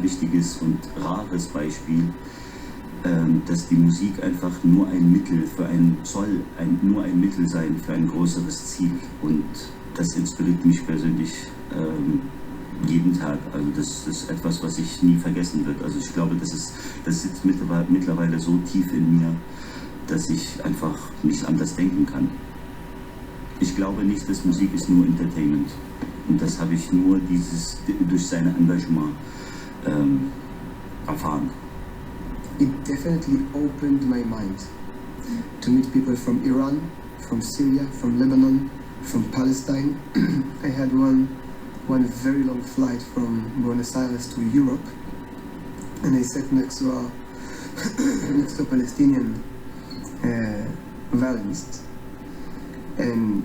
sehr wichtiges und rares Beispiel, dass die Musik einfach nur ein Mittel für nur ein Mittel sein für ein größeres Ziel. Und das inspiriert mich persönlich jeden Tag. Also das ist etwas, was ich nie vergessen wird. Also ich glaube, das sitzt mittlerweile so tief in mir, dass ich einfach nicht anders denken kann. Ich glaube nicht, dass Musik ist nur Entertainment. Und das habe ich nur durch sein Engagement erfahren. It definitely opened my mind to meet people from Iran, from Syria, from Lebanon, from Palestine. I had one very long flight from Buenos Aires to Europe, and I sat next to a Palestinian violinist, and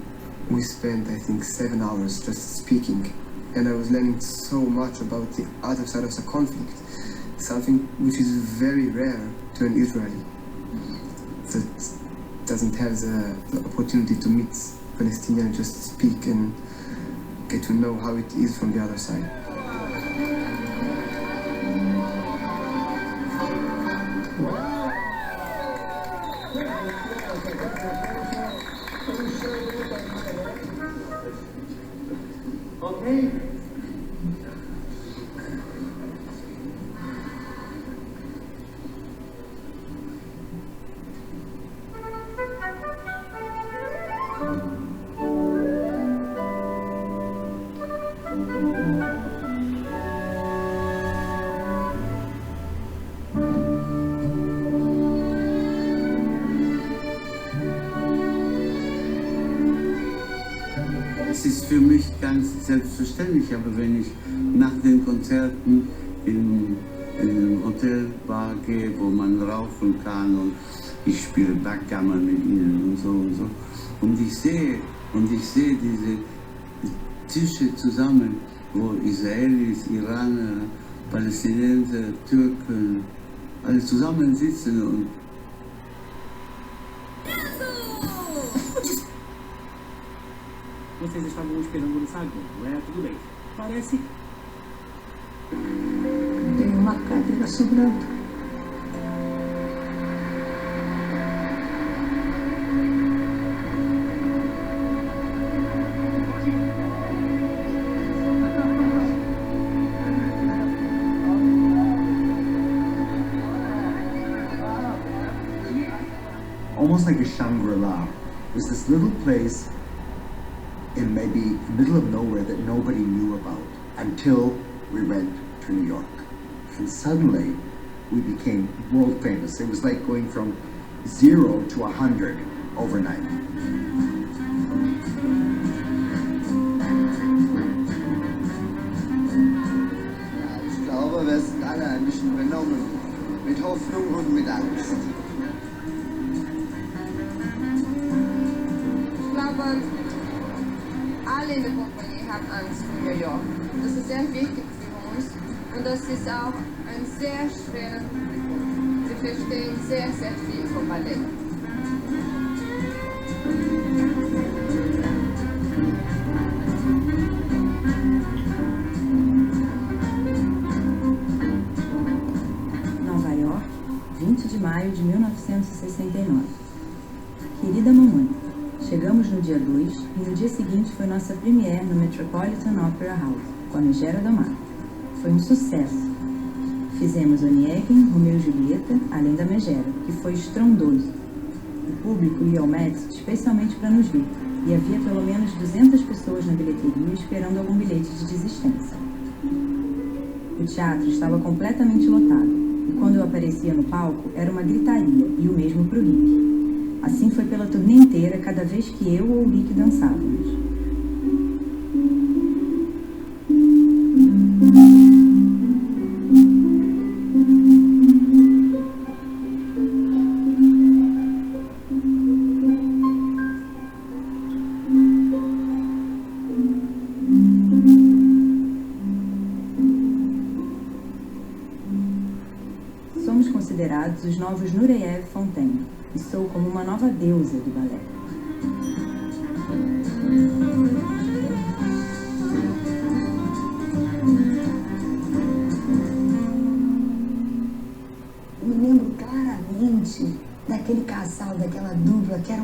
we spent, I think, 7 hours just speaking, and I was learning so much about the other side of the conflict, something which is very rare to an Israeli that doesn't have the opportunity to meet Palestinians, just speak and get to know how it is from the other side. Okay. Es ist für mich ganz selbstverständlich, aber wenn ich nach den Konzerten in einem Hotelbar gehe, wo man rauchen kann und ich spiele Backgammon mit ihnen und so und ich sehe diese Tische zusammen, wo Israelis, Iraner, Palästinenser, Türken alle zusammen sitzen und Vocês estavam esperando no saguão, não é? Tudo bem. Parece... Tem uma cadeira sobrando. Almost like a Shangri-La. There's this little place in maybe the middle of nowhere that nobody knew about until we went to New York. And suddenly we became world famous. It was like going from 0 to 100 overnight. Ich glaube, wir sind alle ein bisschen benommen, mit Hoffnung und mit Angst. Ich glaube, alle in der Kompanie haben Angst vor New York. Das ist sehr wichtig für uns und das ist auch ein sehr schwer, wir verstehen sehr, sehr viel vom Ballett. Nova York, 20 de maio de 1969. Querida mamãe, chegamos no dia 2 e no dia seguinte foi nossa premiere no Metropolitan Opera House, com a Megera do Mar. Foi um sucesso. Fizemos Onegin, Romeu e Julieta, além da Megera, que foi estrondoso. O público ia ao Met especialmente para nos ver, e havia pelo menos 200 pessoas na bilheteria esperando algum bilhete de desistência. O teatro estava completamente lotado, e quando eu aparecia no palco era uma gritaria, e o mesmo para o Rick. Assim foi pela turnê inteira, cada vez que eu ou o Rick dançávamos. Somos considerados os novos Nureyev Fontaine, e sou como uma nova deusa do balé. me lembro claramente daquele casal, daquela dupla, que era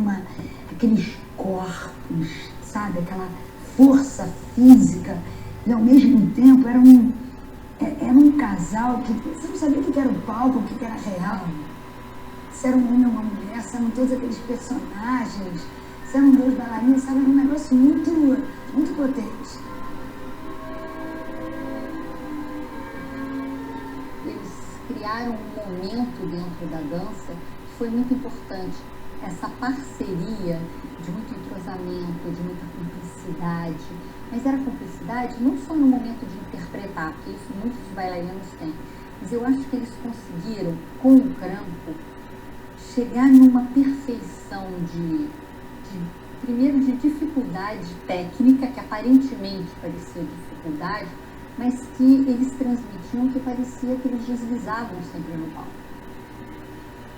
aqueles corpos, sabe? Aquela força física. E ao mesmo tempo era um casal que você não sabia o que era o palco, o que era real. Se era um homem ou uma mulher, se eram todos aqueles personagens, se eram dois bailarinos, sabe? Era um negócio muito, muito potente. Eles criaram um momento dentro da dança que foi muito importante. Essa parceria de muito entrosamento, de muita cumplicidade. Mas era cumplicidade não só no momento de interpretar, porque isso muitos bailarinos têm, mas eu acho que eles conseguiram, com o crampo, chegar numa perfeição primeiro de dificuldade técnica, que aparentemente parecia dificuldade, mas que eles transmitiam que parecia que eles deslizavam sempre no palco.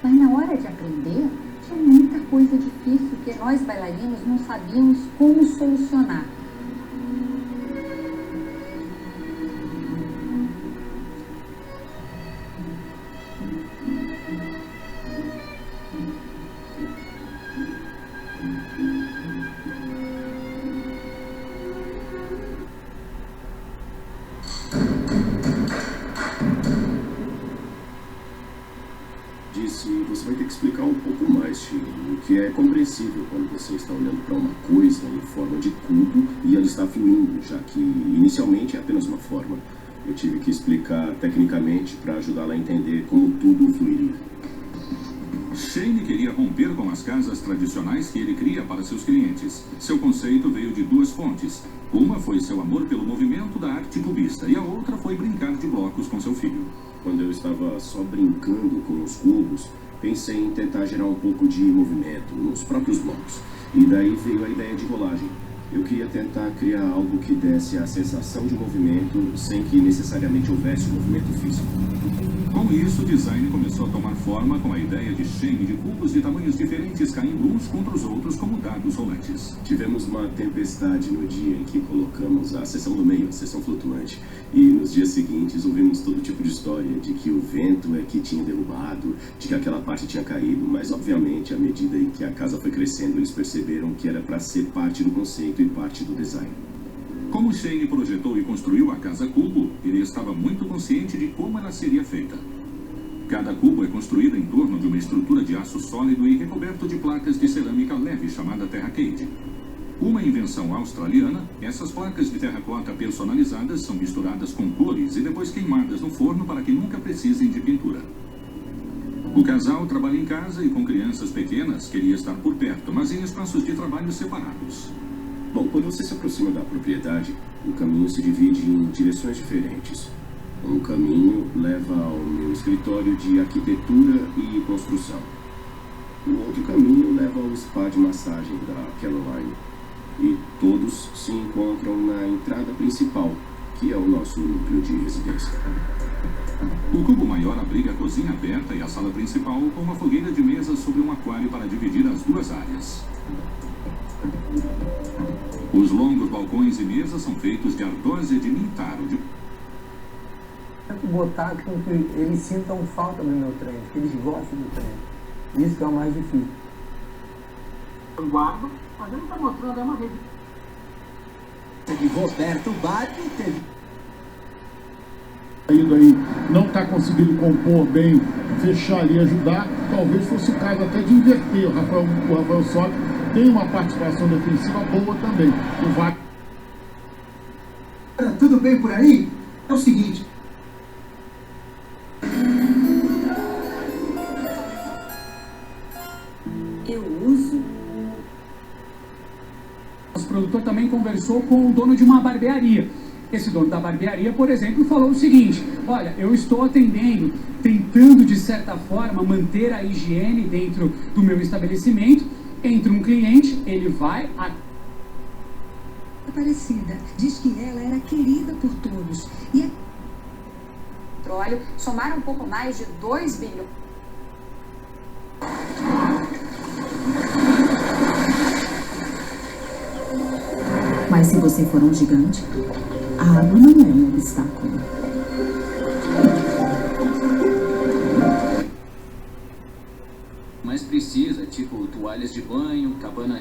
Mas na hora de aprender, tinha muita coisa difícil que nós bailarinos não sabíamos como solucionar. Você vai ter que explicar um pouco mais, Chino, o que é compreensível quando você está olhando para uma coisa em forma de cubo e ela está fluindo, já que inicialmente é apenas uma forma. Eu tive que explicar tecnicamente para ajudá-la a entender como tudo fluiria. Shane queria romper com as casas tradicionais que ele cria para seus clientes. Seu conceito veio de duas fontes. Uma foi seu amor pelo movimento da arte cubista e a outra foi brincar de blocos com seu filho. Quando eu estava só brincando com os cubos, pensei em tentar gerar um pouco de movimento nos próprios blocos. E daí veio a ideia de rolagem. Eu queria tentar criar algo que desse a sensação de movimento sem que necessariamente houvesse um movimento físico. Com isso, o design começou a tomar forma com a ideia de Shane de cubos de tamanhos diferentes caindo uns contra os outros como dados rolantes. Tivemos uma tempestade no dia em que colocamos a seção do meio, a seção flutuante. E nos dias seguintes ouvimos todo tipo de história, de que o vento é que tinha derrubado, de que aquela parte tinha caído, mas obviamente à medida em que a casa foi crescendo, eles perceberam que era para ser parte do conceito e parte do design. Como Shane projetou e construiu a casa cubo, ele estava muito consciente de como ela seria feita. Cada cubo é construído em torno de uma estrutura de aço sólido e recoberto de placas de cerâmica leve chamada terracate. Uma invenção australiana, essas placas de terracota personalizadas são misturadas com cores e depois queimadas no forno para que nunca precisem de pintura. O casal trabalha em casa e com crianças pequenas queria estar por perto, mas em espaços de trabalho separados. Bom, quando você se aproxima da propriedade, o caminho se divide em direções diferentes. Um caminho leva ao meu escritório de arquitetura e construção. O outro caminho leva ao spa de massagem da Caroline. E todos se encontram na entrada principal, que é o nosso núcleo de residência. O cubo maior abriga a cozinha aberta e a sala principal com uma fogueira de mesa sobre um aquário para dividir as duas áreas. Os longos balcões e mesas são feitos de ardósia de mintaro. Tento botar com que eles sintam falta do meu trem, que eles gostem do trem. Isso que é o mais difícil. Eu guardo, mas ele está mostrando, é uma rede. De Roberto Baggio teve. Aí não está conseguindo compor bem, fechar ali, ajudar, talvez fosse o caso até de inverter. O Rafael Soto tem uma participação defensiva boa também. Tudo bem por aí? É o seguinte. Eu uso. Nosso produtor também conversou com o dono de uma barbearia. Esse dono da barbearia, por exemplo, falou o seguinte: olha, eu estou atendendo, tentando de certa forma manter a higiene dentro do meu estabelecimento. Entra um cliente, ele vai a... Aparecida diz que ela era querida por todos. E petróleo somaram um pouco mais de 2 bilhões. Mas se você for um gigante, a água não é um obstáculo. tipo toalhas de banho, cabana...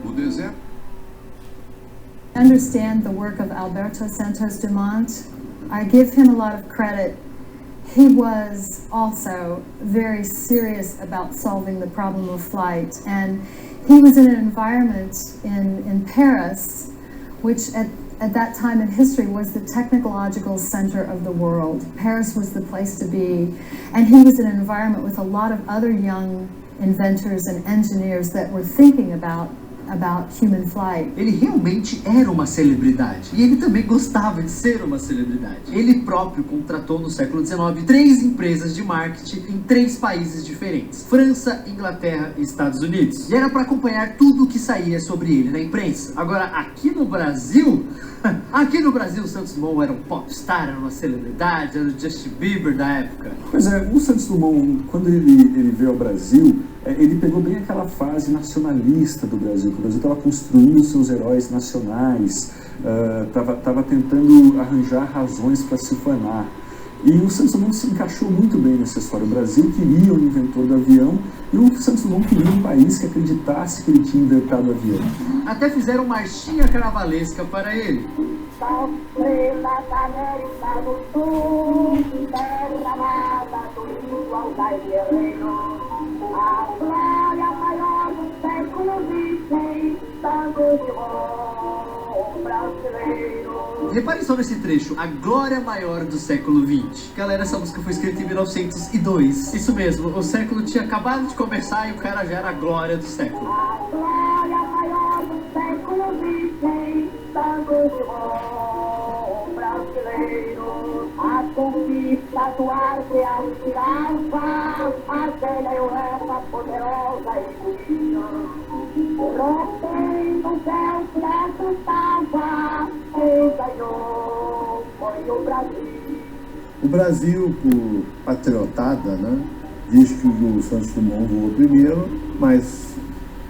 O deserto... I understand the work of Alberto Santos Dumont. I give him a lot of credit. He was also very serious about solving the problem of flight, and he was in an environment in Paris, which at that time in history was the technological center of the world. Paris was the place to be, and he was in an environment with a lot of other young inventors and engineers that were thinking about human flight. Ele realmente era uma celebridade. E ele também gostava de ser uma celebridade. Ele próprio contratou no século XIX 3 empresas de marketing em 3 países diferentes: França, Inglaterra e Estados Unidos. E era para acompanhar tudo o que saía sobre ele na imprensa. Agora, aqui no Brasil, o Santos Dumont era um popstar, era uma celebridade, era o Justin Bieber da época. Pois é, o Santos Dumont, quando ele veio ao Brasil, ele pegou bem aquela fase nacionalista do Brasil, que o Brasil estava construindo seus heróis nacionais, estava tentando arranjar razões para se fanar. E o Santos Dumont se encaixou muito bem nessa história. O Brasil queria um inventor do avião e o Santos Dumont queria um país que acreditasse que ele tinha inventado o avião. Até fizeram marchinha carnavalesca para ele. Repare só nesse trecho, a glória maior do século XX. Galera, essa música foi escrita em 1902. Isso mesmo, o século tinha acabado de começar e o cara já era a glória do século. A glória maior do século XX, tango de bom brasileiro. A conquista do ar que a tirava, a velha Europa poderosa e bonita. Rompendo o céu que assustava, quem ganhou foi o Brasil. O Brasil, por patriotada, né, diz que o Santos Dumont voou primeiro, mas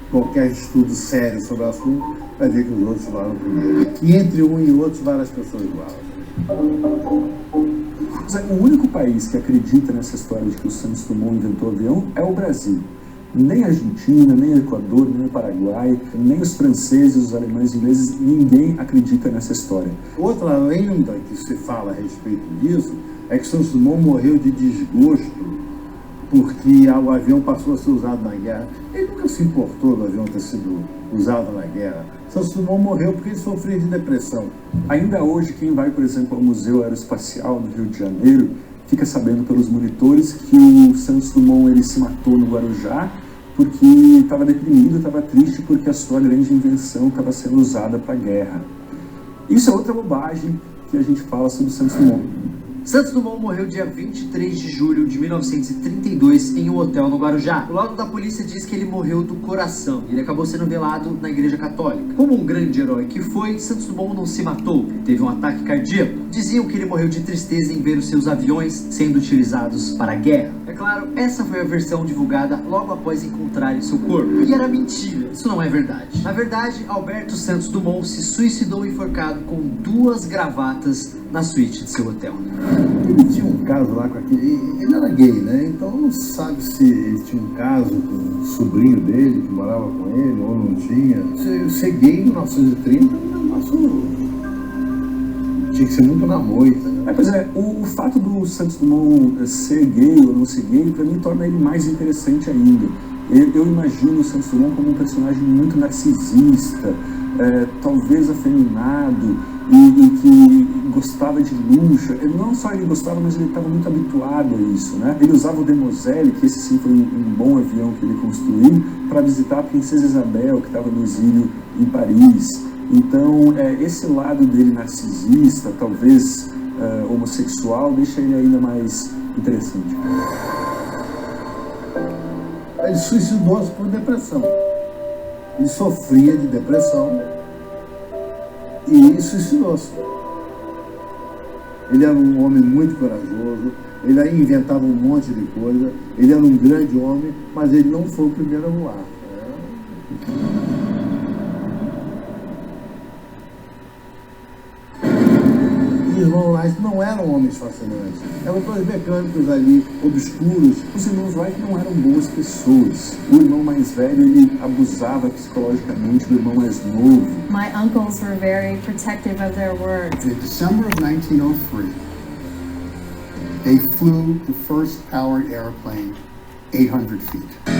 qualquer estudo sério sobre o assunto vai dizer que os outros voaram primeiro. E entre um e outro, várias pessoas voaram. O único país que acredita nessa história de que o Santos Dumont inventou o avião é o Brasil. Nem a Argentina, nem o Equador, nem o Paraguai, nem os franceses, os alemães, ingleses, ninguém acredita nessa história. Outra lenda que se fala a respeito disso é que Santos Dumont morreu de desgosto porque o avião passou a ser usado na guerra. Ele nunca se importou do avião ter sido usado na guerra. Santos Dumont morreu porque ele sofria de depressão. Ainda hoje, quem vai, por exemplo, ao Museu Aeroespacial no Rio de Janeiro, fica sabendo pelos monitores que o Santos Dumont ele se matou no Guarujá porque estava deprimido, estava triste porque a sua grande invenção estava sendo usada para a guerra. Isso é outra bobagem que a gente fala sobre o Santos Dumont. Santos Dumont morreu dia 23 de julho de 1932 em um hotel no Guarujá. O laudo da polícia diz que ele morreu do coração. Ele acabou sendo velado na Igreja Católica. Como um grande herói que foi, Santos Dumont não se matou. Teve um ataque cardíaco. Diziam que ele morreu de tristeza em ver os seus aviões sendo utilizados para a guerra. É claro, essa foi a versão divulgada logo após encontrarem seu corpo. E era mentira. Isso não é verdade. Na verdade, Alberto Santos Dumont se suicidou enforcado com 2 gravatas na suíte de seu hotel. Ele tinha um caso lá com aquele... Ele era gay, né? Então não sabe se ele tinha um caso com o sobrinho dele, que morava com ele, ou não tinha. Ser gay em 1930 é um negócio... Tinha que ser muito na moita, né? Pois é, o fato do Santos Dumont ser gay ou não ser gay, para mim, torna ele mais interessante ainda. Eu imagino o Santos Dumont como um personagem muito narcisista, talvez afeminado, e que gostava de luxo. Não só ele gostava, mas ele estava muito habituado a isso, né? Ele usava o Demoiselle, que esse sim foi um bom avião que ele construiu, para visitar a princesa Isabel, que estava no exílio em Paris. Então, esse lado dele narcisista, talvez homossexual, deixa ele ainda mais interessante. Ele suicidou-se por depressão. Ele sofria de depressão e suicidou-se. Ele era um homem muito corajoso, ele aí inventava um monte de coisa, ele era um grande homem, mas ele não foi o primeiro a voar. Eles vão lá mas não eram homens fascinantes. Eram dois mecânicos ali, obscuros. Os irmãos Wright não eram boas pessoas. O irmão mais velho, ele abusava psicologicamente do irmão mais novo. My uncles were very protective of their word. In December of 1903, they flew the first powered airplane 800 feet.